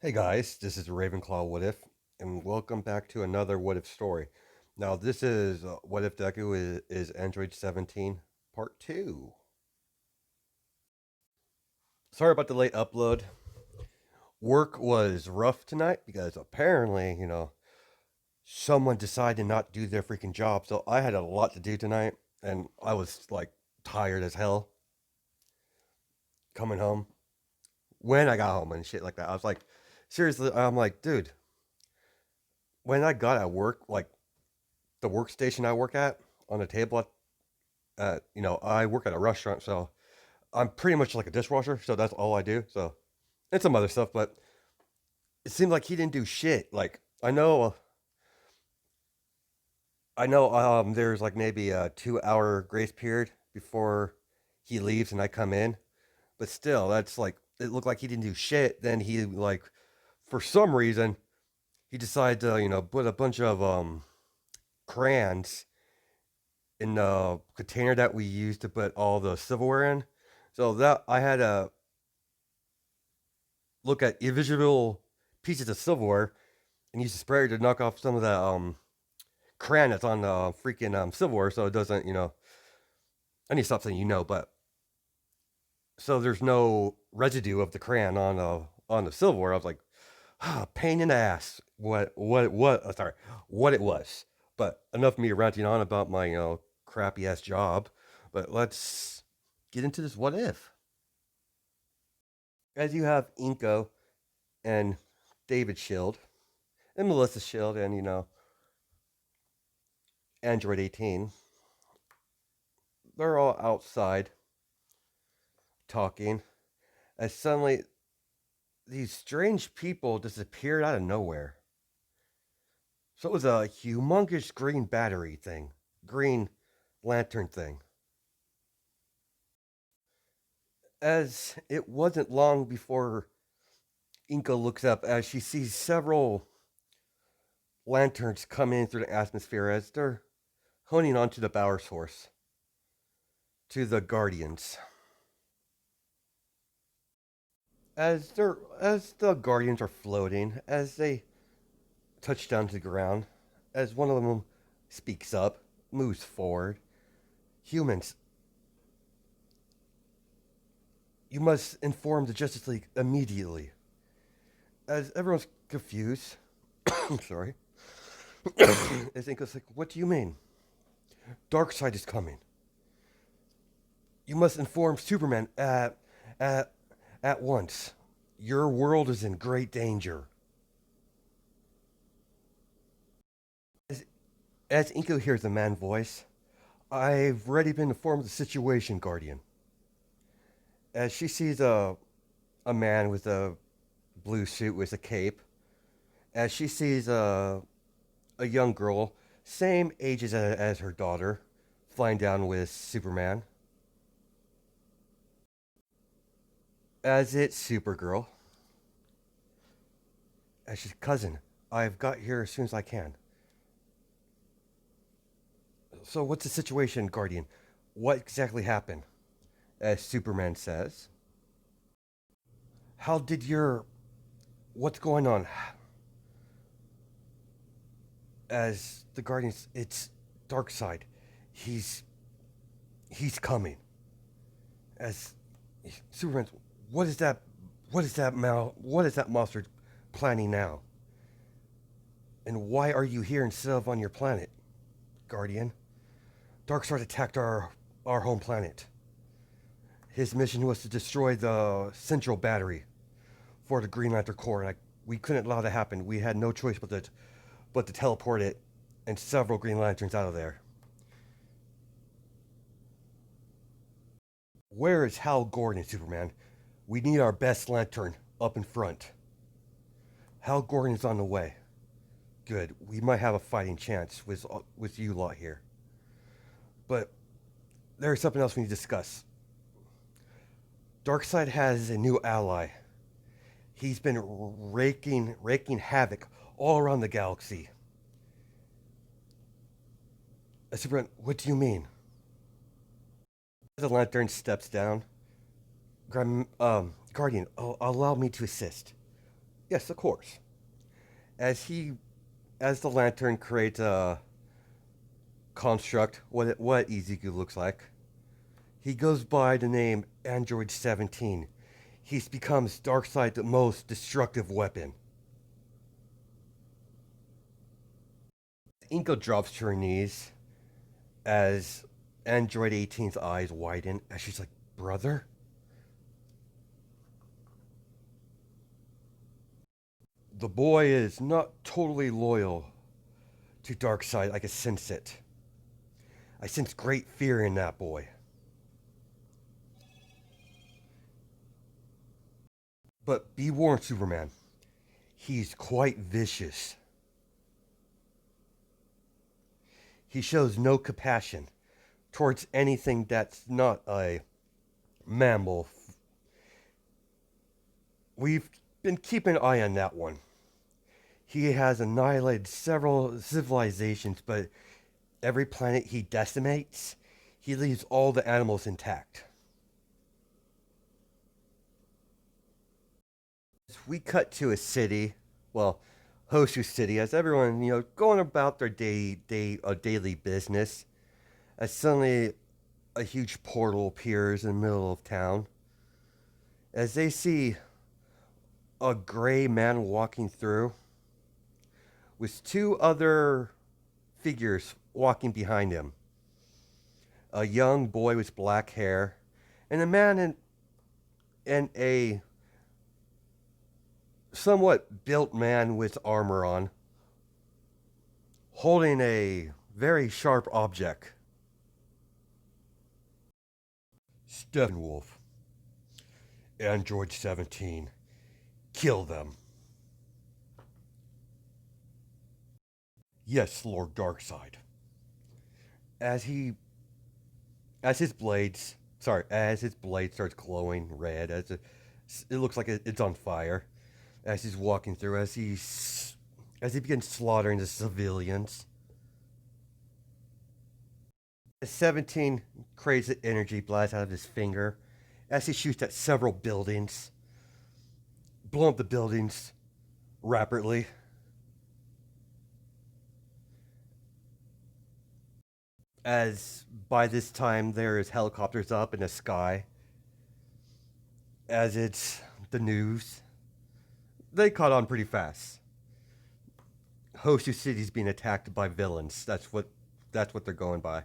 Hey guys, this is Ravenclaw What If, and welcome back to another What If story. Now, this is What If Deku is Android 17, Part 2. Sorry about the late upload. Work was rough tonight because apparently, someone decided not to do their freaking job, so I had a lot to do tonight, and I was like tired as hell coming home. When I got home and shit like that, I was like, seriously, I'm like, dude, when I got at work, like the workstation I work at on the table I work at a restaurant, so I'm pretty much like a dishwasher. So that's all I do. So and some other stuff, but it seemed like he didn't do shit. Like I know. There's like maybe a 2 hour grace period before he leaves and I come in, but still, that's like it looked like he didn't do shit. Then he like for some reason he decided to put a bunch of crayons in the container that we used to put all the silverware in. So that I had to look at individual pieces of silverware and use a sprayer to knock off some of the crayon that's on the freaking silverware, so it doesn't, I need to stop saying but so there's no residue of the crayon on the silverware. I was like, pain in the ass. Sorry, what it was. But enough of me ranting on about my crappy ass job. But let's get into this. What if? As you have Inko and David Shield and Melissa Shield and Android 18, they're all outside talking as suddenly these strange people disappeared out of nowhere. So it was a humongous green battery thing, green lantern thing. As it wasn't long before Inka looks up as she sees several lanterns come in through the atmosphere as they're honing onto the Bower source, to the Guardians. As the Guardians are floating, as they touch down to the ground, as one of them speaks up, moves forward. Humans, you must inform the Justice League immediately. As everyone's confused, I'm sorry, as Inko's like, what do you mean? Darkseid is coming. You must inform Superman at, at once. Your world is in great danger. As, as Inko hears the man voice, I've already been informed of the situation, Guardian. As she sees a man with a blue suit with a cape, as she sees a young girl, same age as her daughter, flying down with Superman. As it's Supergirl, as she's cousin, I've got here as soon as I can. So what's the situation, Guardian? What exactly happened? As Superman says. How did your what's going on? As the Guardians, it's Darkseid. He's he's coming. As Superman, what is that? What is that What is that monster planning now? And why are you here instead of on your planet, Guardian? Darkseid attacked our home planet. His mission was to destroy the central battery for the Green Lantern Corps, and we couldn't allow that to happen. We had no choice but to teleport it and several Green Lanterns out of there. Where is Hal Gordon, Superman? We need our best lantern up in front. Hal Gordon is on the way. Good. We might have a fighting chance with you lot here. But there's something else we need to discuss. Darkseid has a new ally. He's been raking havoc all around the galaxy. Superman, what do you mean? The lantern steps down. Guardian, allow me to assist. Yes, of course. As he, as the lantern creates a construct, what Ezekiel looks like, he goes by the name Android 17. He's becomes Darkseid's most destructive weapon. Inko drops to her knees as Android 18's eyes widen as she's like, "Brother?" The boy is not totally loyal to Darkseid. I can sense it. I sense great fear in that boy. But be warned, Superman. He's quite vicious. He shows no compassion towards anything that's not a mammal. We've been keeping an eye on that one. He has annihilated several civilizations, but every planet he decimates, he leaves all the animals intact. We cut to a city, well, Hoshu City, as everyone, going about their daily business. As suddenly a huge portal appears in the middle of town. As they see a gray man walking through with two other figures walking behind him. A young boy with black hair and a man in a somewhat built man with armor on, holding a very sharp object. Steppenwolf, Android 17, kill them. Yes, Lord Darkseid. As he, as his blade starts glowing red, it looks like it's on fire. As he's walking through, as he begins slaughtering the civilians. 17 creates an energy blast out of his finger as he shoots at several buildings, blowing up the buildings rapidly. As by this time there is helicopters up in the sky, as it's the news, they caught on pretty fast. Hoshu City's being attacked by villains. That's what they're going by.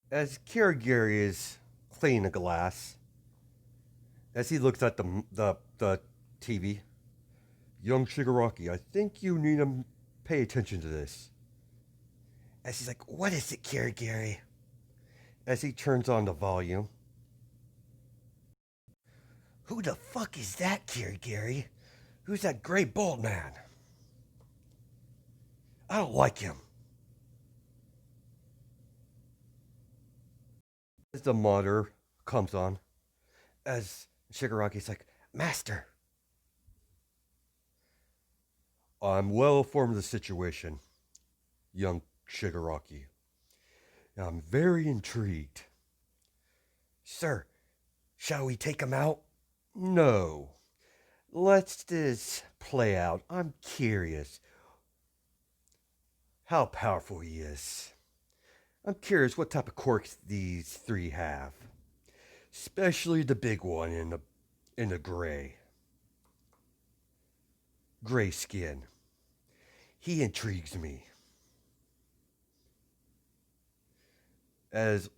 As Kirigiri is cleaning the glass, as he looks at the TV, young Shigaraki, I think you need to pay attention to this. As he's like, "What is it, Kirigiri?" As he turns on the volume. "Who the fuck is that, Kirigiri? Who's that gray bald man? I don't like him." As the monitor comes on, as Shigaraki's like, "Master, I'm well informed of the situation, young Shigaraki. I'm very intrigued. Sir, shall we take him out?" "No. Let's just play out. I'm curious how powerful he is. I'm curious what type of quirks these three have. Especially the big one in the gray skin. He intrigues me." As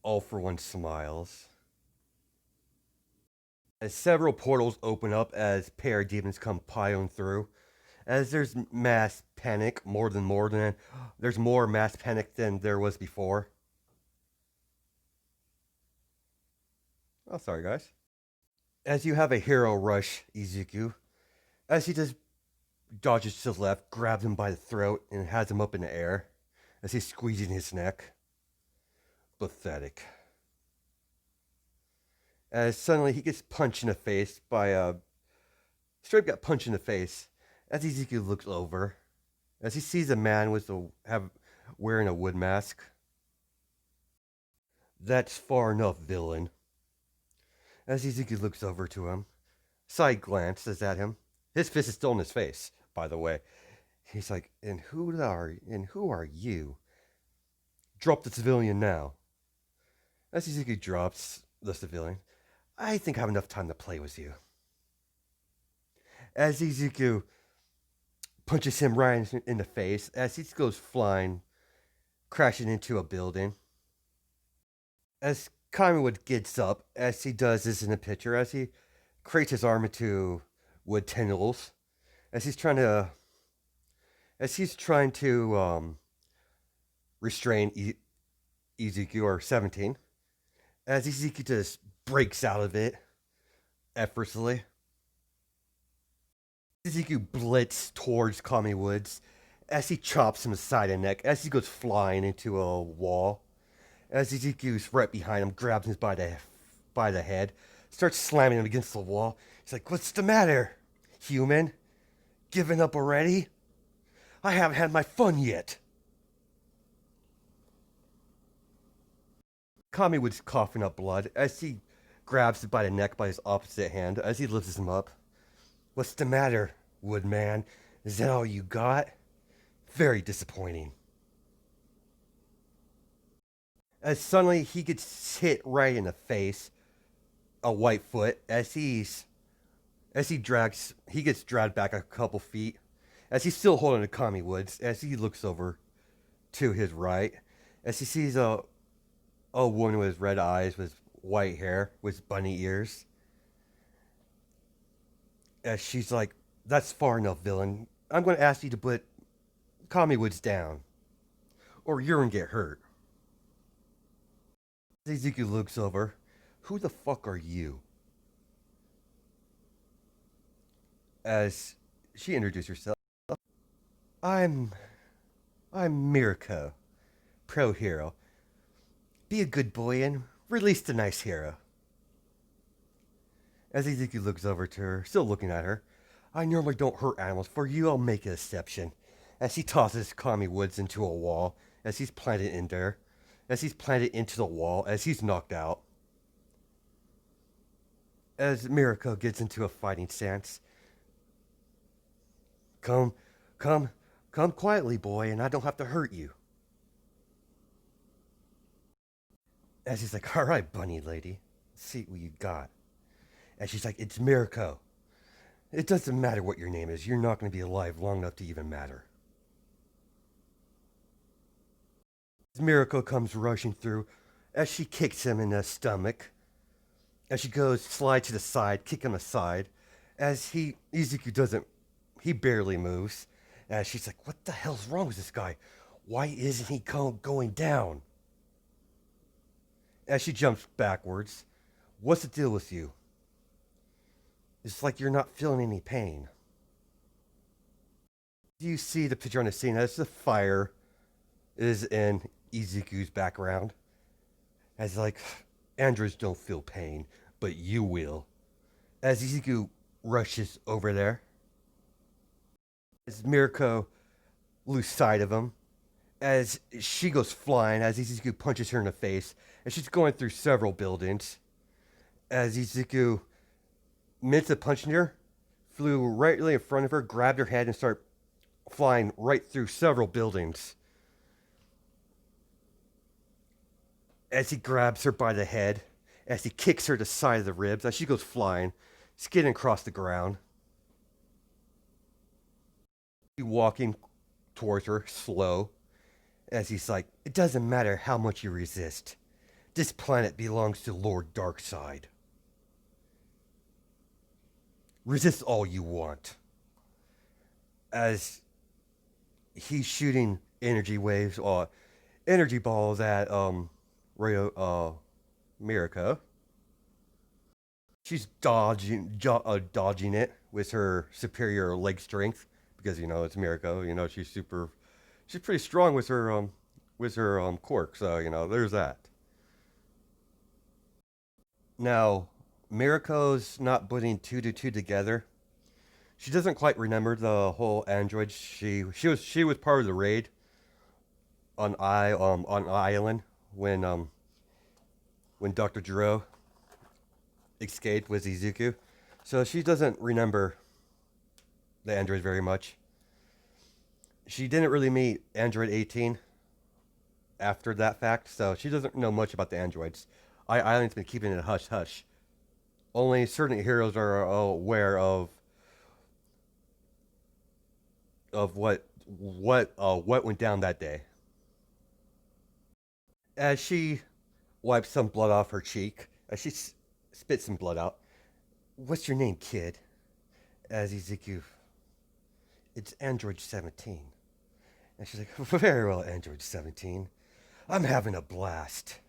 All for One smiles. As several portals open up as parademons come piling through. As there's mass panic, there's more mass panic than there was before. Oh, sorry, guys. As you have a hero rush, Izuku, as he just dodges to the left, grabs him by the throat, and has him up in the air as he's squeezing his neck. Pathetic. As suddenly he gets punched in the face by a straight got punched in the face. As Izuku looks over, as he sees a man wearing a wood mask. "That's far enough, villain." As Izuku looks over to him, side glances at him. His fist is still in his face, by the way. He's like, and who are you? Drop the civilian now. As Izuku drops the civilian, I think I have enough time to play with you. As Izuku punches him right in the face, as he goes flying, crashing into a building. As Kamiwood gets up, as he does this in the picture, as he creates his arm into wood tendrils, as he's trying to, restrain Izuku or 17, as Izuku just breaks out of it effortlessly. Izuku blitz towards Kamiwoods as he chops him aside the neck, as he goes flying into a wall. As Izuku's right behind him, grabs him by the head, starts slamming him against the wall. He's like, "What's the matter, human? Giving up already? I haven't had my fun yet." Kamiwood's coughing up blood as he grabs him by the neck by his opposite hand as he lifts him up. "What's the matter, Woodman? Is that all you got? Very disappointing." As suddenly he gets hit right in the face, a white foot, as he gets dragged back a couple feet, as he's still holding the Kami Woods, as he looks over to his right, as he sees a woman with red eyes, with white hair, with bunny ears. As she's like, "That's far enough, villain. I'm going to ask you to put Kami Woods down, or you're going to get hurt." Izuku looks over. "Who the fuck are you?" As she introduces herself. I'm Mirko, pro hero. Be a good boy and release the nice hero." As Izuku looks over to her, still looking at her. "I normally don't hurt animals. For you, I'll make an exception." As he tosses Kami Woods into a wall, as he's planted in there, as he's planted into the wall, as he's knocked out. As Mirko gets into a fighting stance. Come, come, come quietly, boy, and I don't have to hurt you." As he's like, "All right, bunny lady, let's see what you got." And she's like, "It's Mirko. It doesn't matter what your name is. You're not going to be alive long enough to even matter." As Mirko comes rushing through, as she kicks him in the stomach, as she goes slide to the side, kick him aside, as Izuku doesn't, he barely moves. As she's like, "What the hell's wrong with this guy? Why isn't he going down?" As she jumps backwards. "What's the deal with you? It's like you're not feeling any pain." Do you see the picture on the scene as the fire is in Izuku's background? As like, "Androids don't feel pain, but you will." As Izuku rushes over there. As Mirko loses sight of him. As she goes flying, as Izuku punches her in the face. And she's going through several buildings. As Izuku missed a punching her, flew right in front of her, grabbed her head, and started flying right through several buildings. As he grabs her by the head, as he kicks her to the side of the ribs, as she goes flying, skidding across the ground. He walking towards her, slow, as he's like, "It doesn't matter how much you resist. This planet belongs to Lord Darkseid. Resist all you want." As he's shooting energy waves or energy balls at Mirko. She's dodging it with her superior leg strength because it's Mirko. She's pretty strong with her quirk. So there's that. Now, Mirko's not putting two to two together. She doesn't quite remember the whole android. She was part of the raid on island when Dr. Jiro escaped with Izuku. So she doesn't remember the android very much. She didn't really meet Android 18 after that fact, so she doesn't know much about the androids. Island's been keeping it hush hush. Only certain heroes are aware of what went down that day. As she wipes some blood off her cheek, as she spits some blood out. What's your name, kid? As Ezekiel, it's Android 17. And she's like, very well, Android 17. I'm having a blast.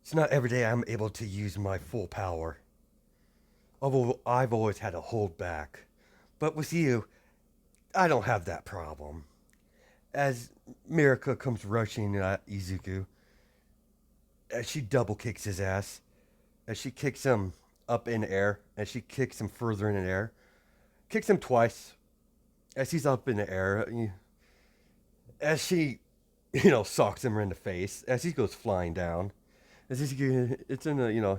It's not every day I'm able to use my full power. Although I've always had to hold back. But with you, I don't have that problem. As Mirko comes rushing at Izuku, as she double kicks his ass, as she kicks him up in the air, as she kicks him further in the air, kicks him twice, as he's up in the air, as she, socks him in the face, as he goes flying down, as he's, it's in the,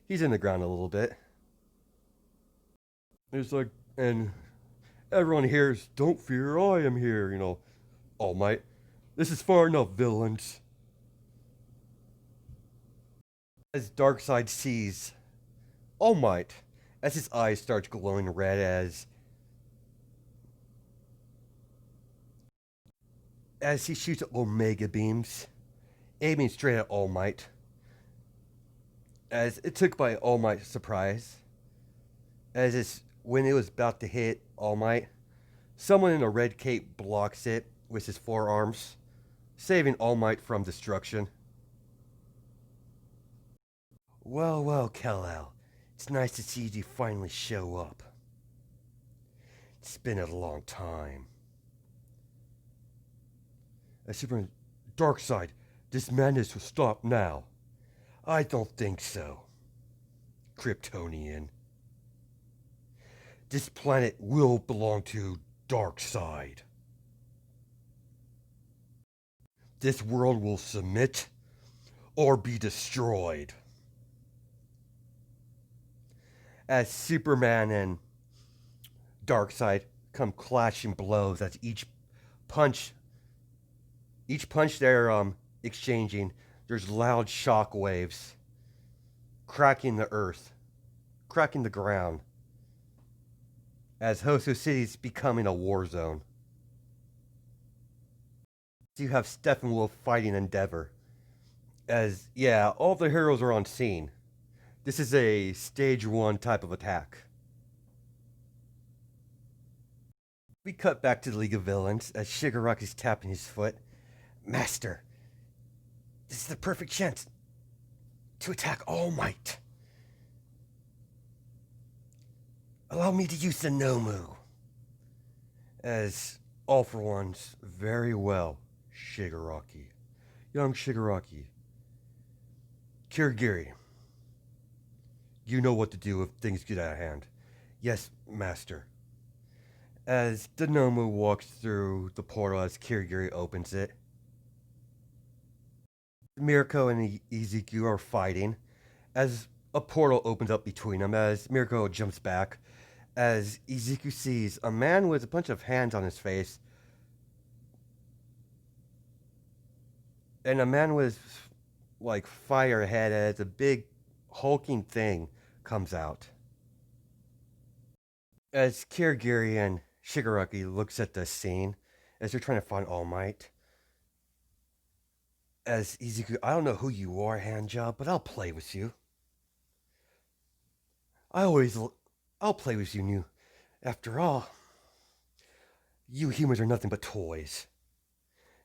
he's in the ground a little bit. It's like, and everyone hears, don't fear, I am here, All Might. This is far enough, villains. As Darkseid sees All Might, as his eyes start glowing red as he shoots Omega beams, aiming straight at All Might. As it took by All Might's surprise, when it was about to hit All Might, someone in a red cape blocks it with his forearms, saving All Might from destruction. Well, well, Kal-El, it's nice to see you finally show up. It's been a long time. Superman, Darkseid, this madness will stop now. I don't think so. Kryptonian. This planet will belong to Darkseid. This world will submit or be destroyed. As Superman and Darkseid come clashing blows, as each punch they're exchanging, there's loud shock waves cracking the earth, cracking the ground, as Hoso City's becoming a war zone. You have Steppenwolf fighting Endeavor, as, yeah, all the heroes are on scene. This is a stage 1 type of attack. We cut back to the League of Villains as Shigaraki's tapping his foot. Master, this is the perfect chance to attack All Might. Allow me to use the Nomu. As All for One's very well, Shigaraki. Young Shigaraki. Kirigiri. You know what to do if things get out of hand. Yes, Master. As the Nomu walks through the portal as Kirigiri opens it, Mirko and Izuku are fighting as a portal opens up between them, as Mirko jumps back, as Izuku sees a man with a bunch of hands on his face, and a man with, like, fire head as a big hulking thing comes out. As Kirigiri and Shigaraki looks at the scene, as they're trying to find All Might, as Izuku, I don't know who you are, handjob, but I'll play with you. I'll play with you, new. After all, you humans are nothing but toys.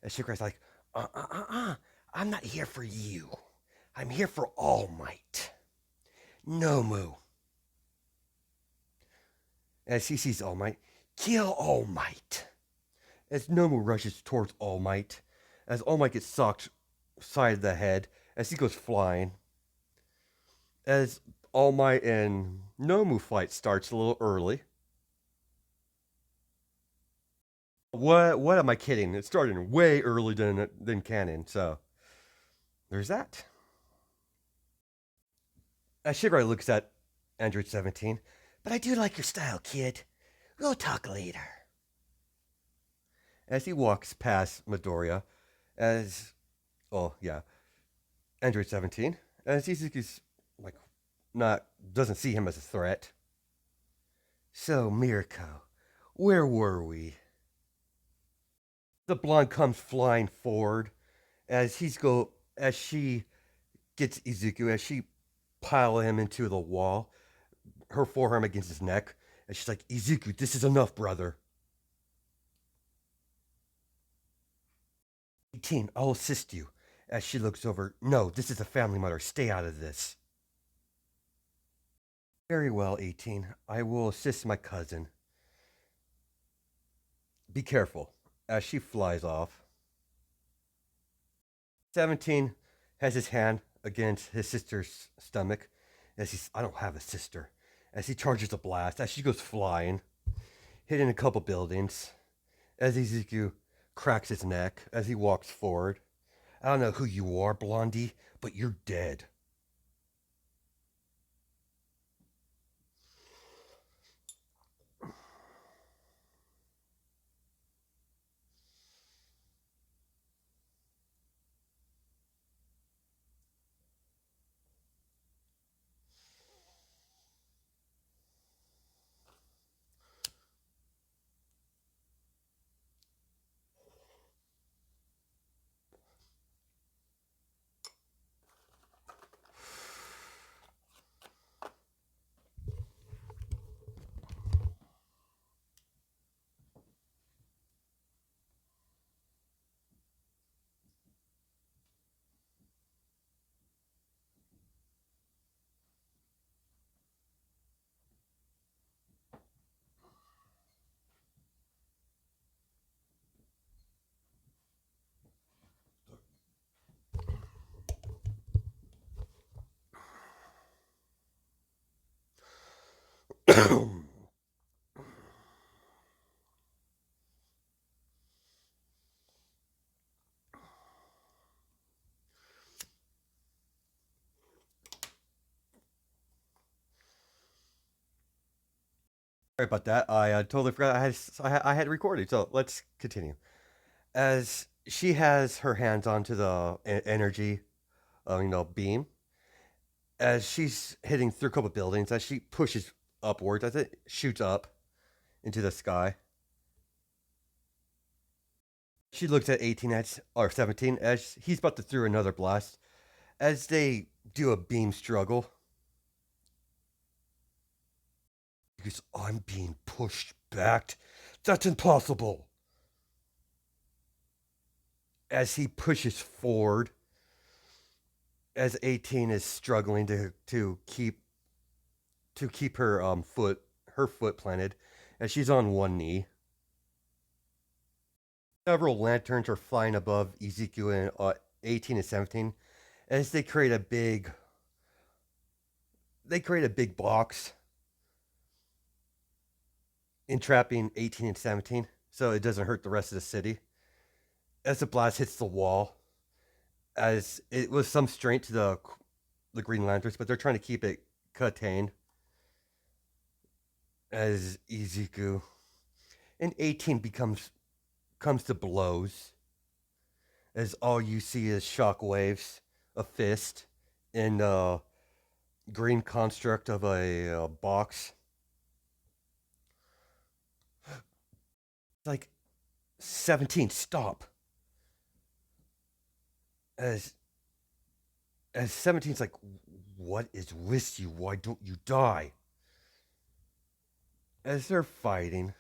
As Shigaraki's like, I'm not here for you. I'm here for All Might. Nomu. As he sees All Might, kill All Might. As Nomu rushes towards All Might, as All Might gets socked side of the head, as he goes flying. As All Might and Nomu fight starts a little early. What am I kidding? It started way early than canon, so there's that. As Shigaraki looks at Android 17, But I do like your style, kid. We'll talk later. As he walks past Midoriya, as oh yeah, Android 17, as Izuku's like not doesn't see him as a threat. So Mirko, where were we? The blonde comes flying forward as she gets Izuku as she pile him into the wall, her forearm against his neck, and she's like, Izuku, this is enough, brother. 18, I'll assist you. As she looks over, no, this is a family matter. Stay out of this. Very well, 18. I will assist my cousin. Be careful. As she flies off, 17 has his hand against his sister's stomach as I don't have a sister. As he charges a blast, as she goes flying, hitting a couple buildings, as Izuku cracks his neck as he walks forward. I don't know who you are, Blondie, but you're dead. Sorry about that. I totally forgot I had recorded. So let's continue. As she has her hands onto the energy, beam, as she's hitting through a couple buildings, as she pushes upwards, as it shoots up into the sky, she looks at 18 or 17 as he's about to throw another blast. As they do a beam struggle, because I'm being pushed back. That's impossible. As he pushes forward, as 18 is struggling to keep her foot planted, as she's on one knee. Several lanterns are flying above Ezekiel and 18 and 17 as they create a big box entrapping 18 and 17 so it doesn't hurt the rest of the city. As the blast hits the wall, as it was some strength to the Green Lanterns, but they're trying to keep it contained. As Izuku and 18 comes to blows, as all you see is shockwaves, a fist, and a green construct of a box. It's like 17, stop. As as 17's like, what is with you? Why don't you die? As they're fighting,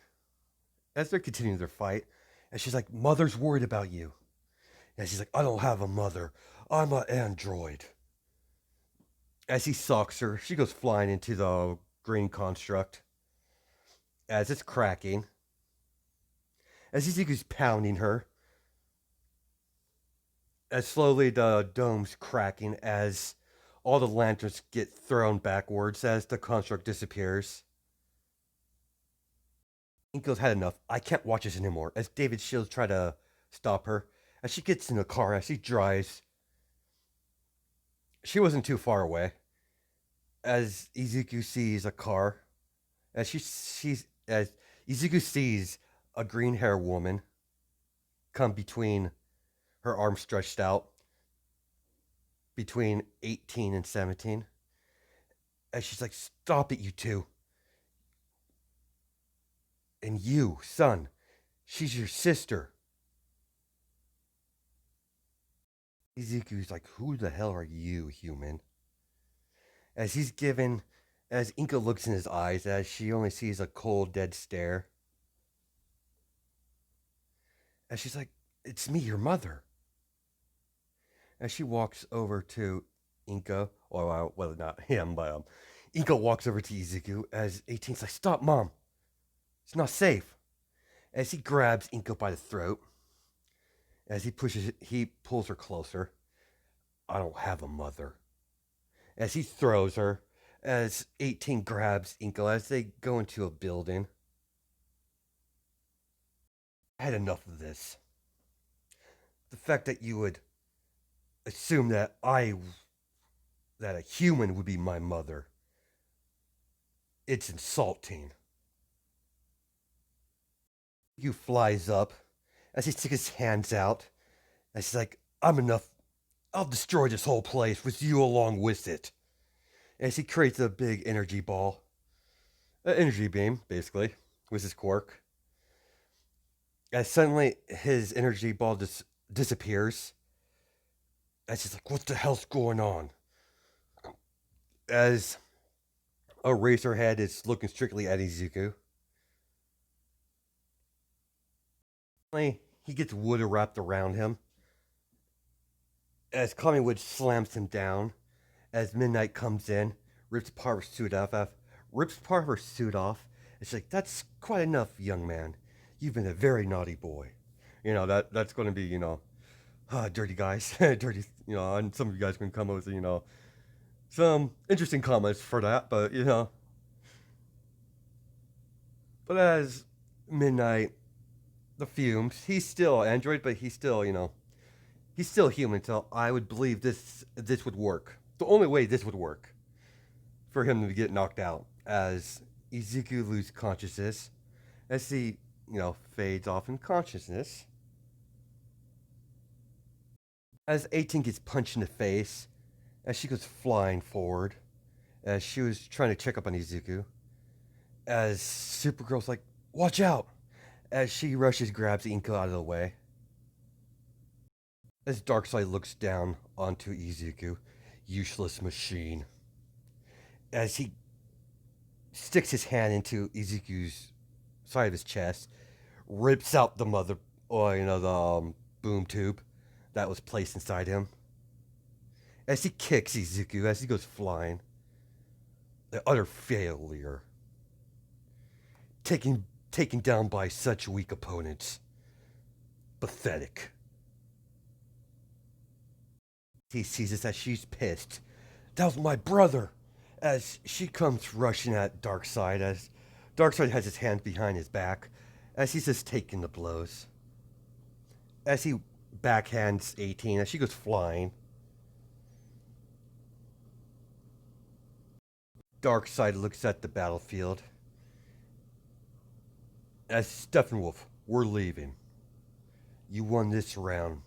as they're continuing their fight, and she's like, Mother's worried about you. And she's like, I don't have a mother. I'm an android. As he socks her, she goes flying into the green construct. As it's cracking. As he's pounding her. As slowly the dome's cracking as all the lanterns get thrown backwards as the construct disappears. Inko's had enough. I can't watch this anymore. As David Shields try to stop her. As she gets in the car, as she drives. She wasn't too far away. As Izuku sees a car As Izuku sees a green hair woman come between her arms stretched out between 18 and 17. And she's like, "Stop it, you two. And you, son, she's your sister." Izuku's like, "Who the hell are you, human?" As he's given, as Inka looks in his eyes, as she only sees a cold, dead stare. And she's like, "It's me, your mother." As she walks over to Inka, or well, not him, but Inka walks over to Izuku as 18's like, "Stop, mom. It's not safe." As he grabs Inka by the throat, as he pulls her closer. "I don't have a mother." As he throws her, as 18 grabs Inko as they go into a building. "I had enough of this. The fact that you would assume that a human would be my mother, it's insulting." You flies up as he sticks his hands out. As he's like, "I'm enough. I'll destroy this whole place with you along with it." As he creates a big energy ball, an energy beam, basically, with his quirk. As suddenly his energy ball disappears. As he's like, "What the hell's going on?" As Eraserhead is looking strictly at Izuku. Finally, he gets wood wrapped around him. As Kamiwood slams him down. As Midnight comes in, rips part of her suit off. It's like, "That's quite enough, young man. You've been a very naughty boy." That's going to be, dirty guys, dirty, and some of you guys can come up with, some interesting comments for that, but as Midnight, the fumes, he's still android, but he's still human. So I would believe this would work. The only way this would work for him to get knocked out, as Izuku loses consciousness, as he fades off in consciousness, as 18 gets punched in the face, as she goes flying forward, as she was trying to check up on Izuku, as Supergirl's like, "Watch out," as she rushes, grabs Inko out of the way, as Darkseid looks down onto Izuku, "Useless machine," as he sticks his hand into Izuku's side of his chest, rips out the the boom tube that was placed inside him, as he kicks Izuku as he goes flying. The utter failure. Taken down by such weak opponents. Pathetic. He sees this as she's pissed. "That was my brother!" As she comes rushing at Darkseid, as Darkseid has his hands behind his back, as he's just taking the blows. As he backhands 18, as she goes flying. Darkseid looks at the battlefield. As Steppenwolf, "We're leaving. You won this round,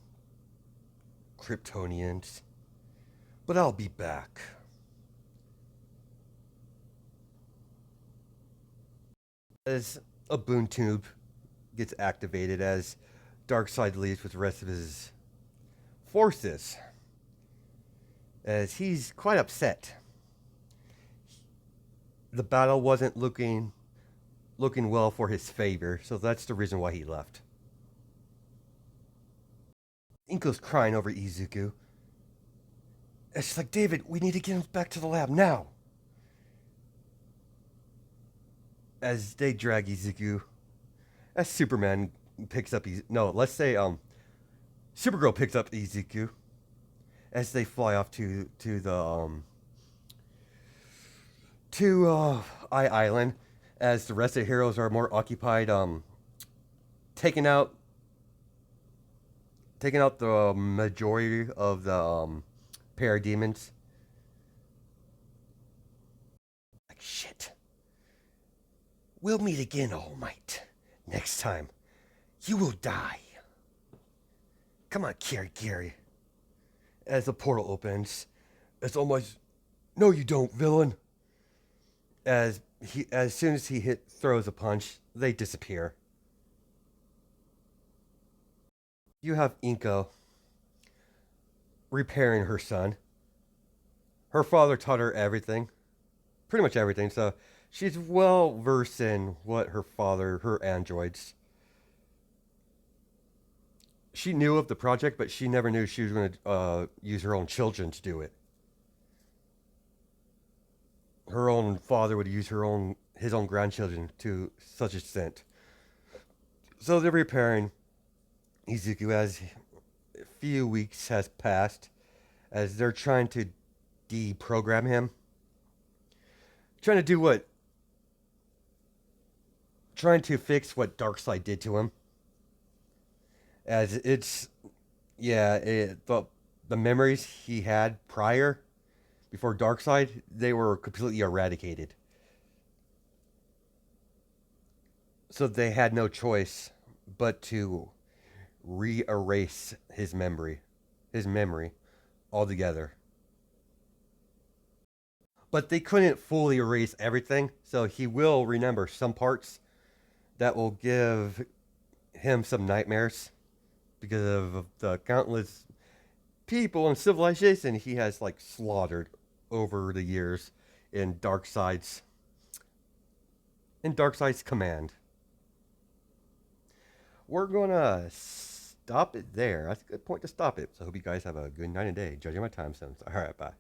Kryptonians. But I'll be back." As a boom tube gets activated, as Darkseid leaves with the rest of his forces, as he's quite upset. The battle wasn't looking well for his favor, so that's the reason why he left. Inko's crying over Izuku. And she's like, "David, we need to get him back to the lab now." As they drag Izuku, as Superman picks up no, let's say Supergirl picks up Izuku as they fly off to the to I Island, as the rest of the heroes are more occupied taking out the majority of the parademons. Like, shit. We'll meet again, All Might. Next time, you will die. Come on, Gary. As the portal opens, it's almost, no, you don't, villain. As soon as he throws a punch, they disappear. You have Inko repairing her son. Her father taught her everything, pretty much everything. So she's well versed in what her androids. She knew of the project, but she never knew she was going to use her own children to do it. Her own father would use his own grandchildren to such extent. So they're repairing Izuku as a few weeks has passed, as they're trying to deprogram him. Trying to do what? Trying to fix what Darkseid did to him. As it's, yeah, the memories he had prior, before Darkseid, they were completely eradicated. So they had no choice but to re-erase his memory altogether. But they couldn't fully erase everything, so he will remember some parts that will give him some nightmares because of the countless people and civilization he has like slaughtered over the years in Darkseid's command. We're gonna stop it there. That's a good point to stop it. So I hope you guys have a good night and day. Judging my time zones. All right, bye.